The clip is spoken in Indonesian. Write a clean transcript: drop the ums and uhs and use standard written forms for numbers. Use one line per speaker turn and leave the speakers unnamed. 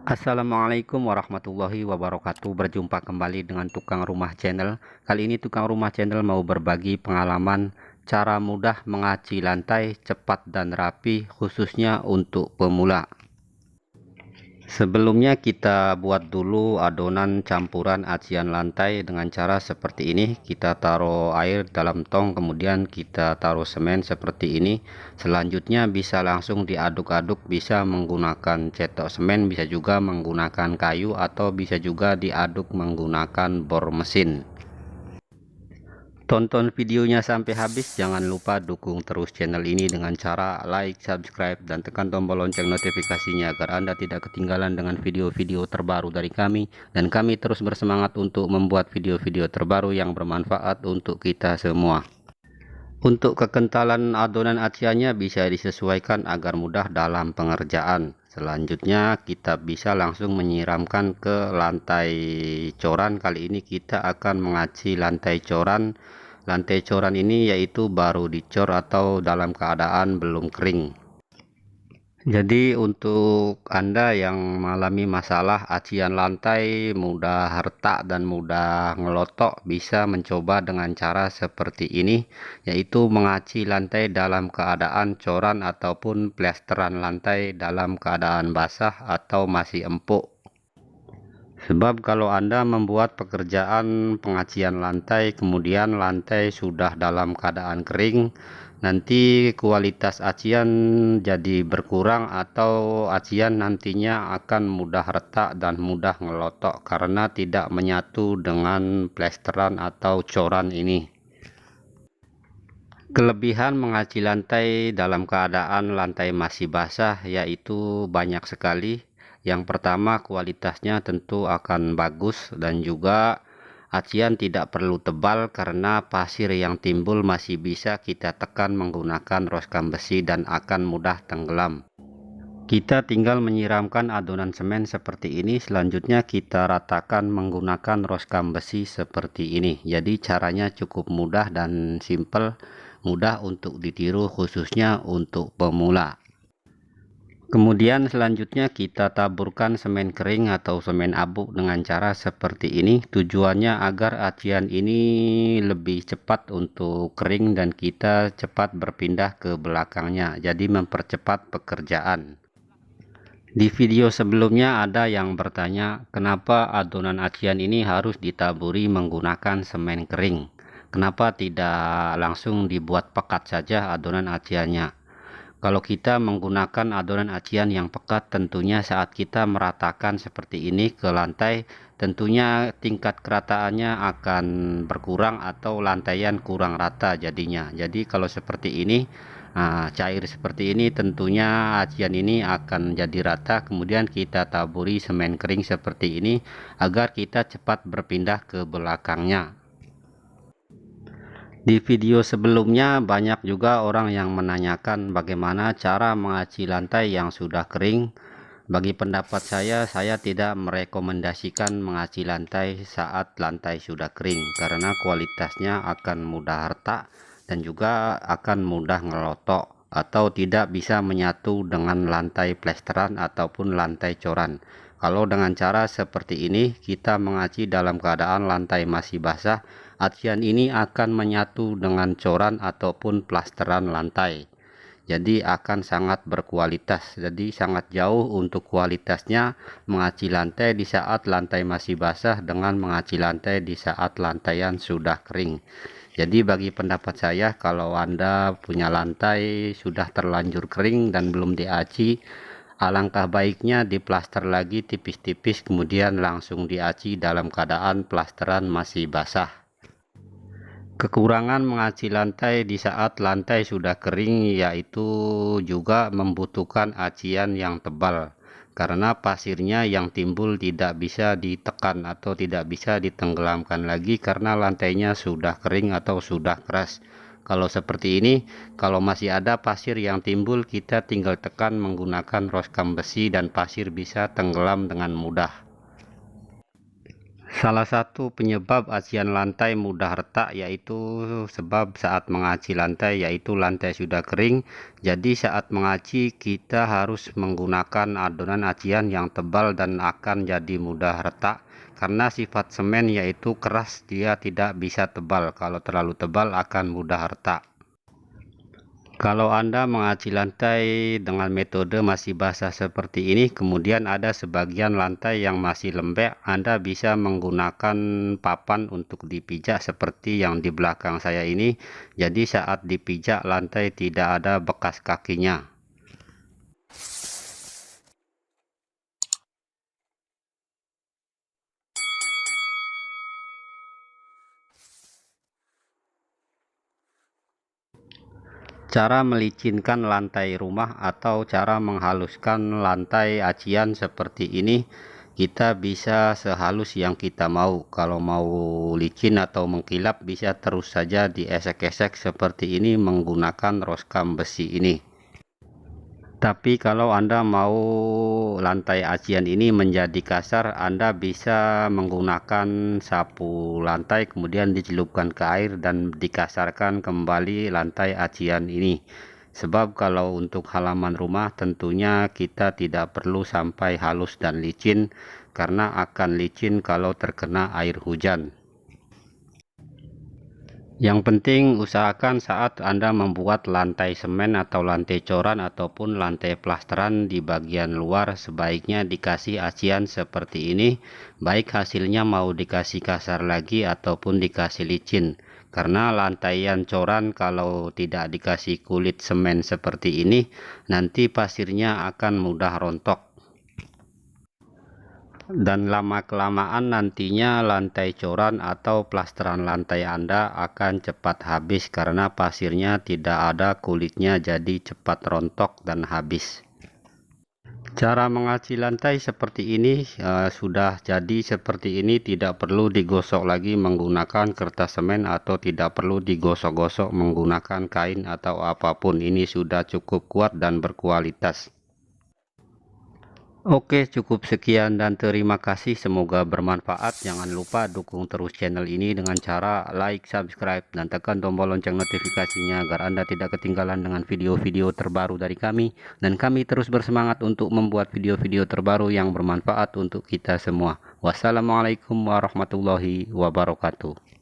Assalamualaikum warahmatullahi wabarakatuh. Berjumpa kembali dengan Tukang Rumah Channel. Kali ini Tukang Rumah Channel mau berbagi pengalaman cara mudah mengaci lantai cepat dan rapi, khususnya untuk pemula. Sebelumnya kita buat dulu adonan campuran acian lantai dengan cara seperti ini. Kita taruh air dalam tong, kemudian kita taruh semen seperti ini. Selanjutnya bisa langsung diaduk-aduk, bisa menggunakan cetok semen, bisa juga menggunakan kayu, atau bisa juga diaduk menggunakan bor mesin. Tonton videonya sampai habis, jangan lupa dukung terus channel ini dengan cara like, subscribe, dan tekan tombol lonceng notifikasinya agar Anda tidak ketinggalan dengan video-video terbaru dari kami, dan kami terus bersemangat untuk membuat video-video terbaru yang bermanfaat untuk kita semua. Untuk kekentalan adonan aciannya bisa disesuaikan agar mudah dalam pengerjaan. Selanjutnya kita bisa langsung menyiramkan ke lantai coran. Kali ini kita akan mengaci lantai coran. Lantai coran ini yaitu baru dicor atau dalam keadaan belum kering. Jadi untuk Anda yang mengalami masalah acian lantai mudah retak dan mudah ngelotok, bisa mencoba dengan cara seperti ini, yaitu mengaci lantai dalam keadaan coran ataupun plesteran lantai dalam keadaan basah atau masih empuk. Sebab kalau Anda membuat pekerjaan pengacian lantai kemudian lantai sudah dalam keadaan kering, nanti kualitas acian jadi berkurang atau acian nantinya akan mudah retak dan mudah ngelotok karena tidak menyatu dengan plesteran atau coran ini. Kelebihan mengaci lantai dalam keadaan lantai masih basah yaitu banyak sekali. Yang pertama, kualitasnya tentu akan bagus, dan juga acian tidak perlu tebal karena pasir yang timbul masih bisa kita tekan menggunakan roskam besi dan akan mudah tenggelam. Kita tinggal menyiramkan adonan semen seperti ini, selanjutnya kita ratakan menggunakan roskam besi seperti ini. Jadi caranya cukup mudah dan simple, mudah untuk ditiru khususnya untuk pemula. Kemudian selanjutnya kita taburkan semen kering atau semen abu dengan cara seperti ini. Tujuannya agar acian ini lebih cepat untuk kering dan kita cepat berpindah ke belakangnya, jadi mempercepat pekerjaan. Di video sebelumnya ada yang bertanya, kenapa adonan acian ini harus ditaburi menggunakan semen kering? Kenapa tidak langsung dibuat pekat saja adonan aciannya? Kalau kita menggunakan adonan acian yang pekat, tentunya saat kita meratakan seperti ini ke lantai, tentunya tingkat kerataannya akan berkurang atau lantaian kurang rata jadinya. Jadi kalau seperti ini, cair seperti ini, tentunya acian ini akan jadi rata. Kemudian kita taburi semen kering seperti ini agar kita cepat berpindah ke belakangnya. Di video sebelumnya banyak juga orang yang menanyakan bagaimana cara mengaci lantai yang sudah kering. Bagi pendapat saya tidak merekomendasikan mengaci lantai saat lantai sudah kering karena kualitasnya akan mudah retak dan juga akan mudah ngelotok atau tidak bisa menyatu dengan lantai plesteran ataupun lantai coran. Kalau dengan cara seperti ini kita mengaci dalam keadaan lantai masih basah, acian ini akan menyatu dengan coran ataupun plesteran lantai, jadi akan sangat berkualitas. Jadi sangat jauh untuk kualitasnya mengaci lantai di saat lantai masih basah dengan mengaci lantai di saat lantaian sudah kering. Jadi bagi pendapat saya, kalau Anda punya lantai sudah terlanjur kering dan belum diaci, alangkah baiknya diplaster lagi tipis-tipis kemudian langsung diaci dalam keadaan plasteran masih basah. Kekurangan mengaci lantai di saat lantai sudah kering yaitu juga membutuhkan acian yang tebal, karena pasirnya yang timbul tidak bisa ditekan atau tidak bisa ditenggelamkan lagi karena lantainya sudah kering atau sudah keras. Kalau seperti ini, kalau masih ada pasir yang timbul, kita tinggal tekan menggunakan roskam besi dan pasir bisa tenggelam dengan mudah. Salah satu penyebab acian lantai mudah retak yaitu sebab saat mengaci lantai, yaitu lantai sudah kering. Jadi saat mengaci kita harus menggunakan adonan acian yang tebal dan akan jadi mudah retak. Karena sifat semen yaitu keras, dia tidak bisa tebal. Kalau terlalu tebal akan mudah retak. Kalau Anda mengaci lantai dengan metode masih basah seperti ini, kemudian ada sebagian lantai yang masih lembek, Anda bisa menggunakan papan untuk dipijak seperti yang di belakang saya ini. Jadi saat dipijak lantai tidak ada bekas kakinya. Cara melicinkan lantai rumah atau cara menghaluskan lantai acian seperti ini, kita bisa sehalus yang kita mau. Kalau mau licin atau mengkilap bisa terus saja diesek-esek seperti ini menggunakan roskam besi ini. Tapi kalau Anda mau lantai acian ini menjadi kasar, Anda bisa menggunakan sapu lantai kemudian dicelupkan ke air dan dikasarkan kembali lantai acian ini. Sebab kalau untuk halaman rumah tentunya kita tidak perlu sampai halus dan licin, karena akan licin kalau terkena air hujan. Yang penting usahakan saat Anda membuat lantai semen atau lantai coran ataupun lantai plasteran di bagian luar, sebaiknya dikasih acian seperti ini, baik hasilnya mau dikasih kasar lagi ataupun dikasih licin. Karena lantaian coran kalau tidak dikasih kulit semen seperti ini, nanti pasirnya akan mudah rontok. Dan lama-kelamaan nantinya lantai coran atau plasteran lantai Anda akan cepat habis karena pasirnya tidak ada kulitnya, jadi cepat rontok dan habis. Cara mengaci lantai seperti ini sudah jadi seperti ini, tidak perlu digosok lagi menggunakan kertas semen atau tidak perlu digosok-gosok menggunakan kain atau apapun. Ini sudah cukup kuat dan berkualitas. Oke, cukup sekian dan terima kasih, semoga bermanfaat. Jangan lupa dukung terus channel ini dengan cara like, subscribe, dan tekan tombol lonceng notifikasinya agar Anda tidak ketinggalan dengan video-video terbaru dari kami. Dan kami terus bersemangat untuk membuat video-video terbaru yang bermanfaat untuk kita semua. Wassalamualaikum warahmatullahi wabarakatuh.